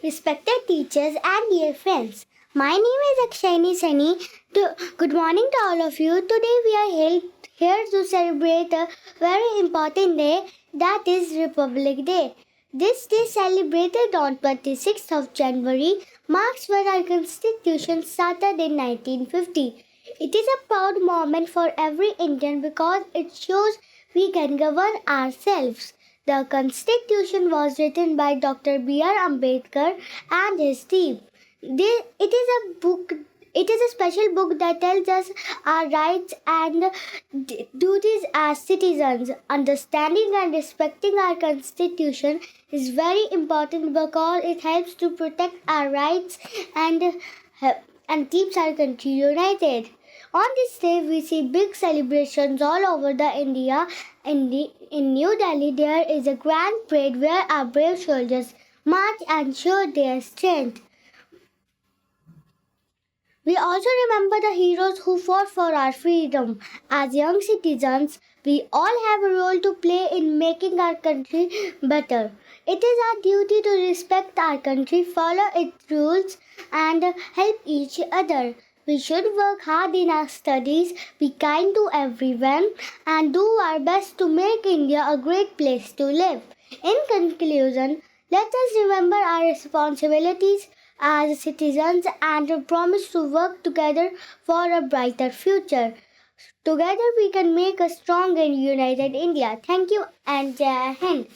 respected teachers and dear friends. My name is Akshayani Sani. Good morning to all of you. Today we are here to celebrate a very important day, that is Republic Day. This day celebrated on 26th of January marks when our constitution started in 1950. It is a proud moment for every Indian because it shows we can govern ourselves. The Constitution was written by Dr. B.R. Ambedkar and his team. It is a special book that tells us our rights and duties as citizens. Understanding and respecting our Constitution is very important because it helps to protect our rights and keeps our country united. On this day, we see big celebrations all over the India. In New Delhi, there is a grand parade where our brave soldiers march and show their strength. We also remember the heroes who fought for our freedom. As young citizens, we all have a role to play in making our country better. It is our duty to respect our country, follow its rules, and help each other. We should work hard in our studies, be kind to everyone, and do our best to make India a great place to live. In conclusion, let us remember our responsibilities as citizens and promise to work together for a brighter future. Together we can make a strong and united India. Thank you and Jai Hind.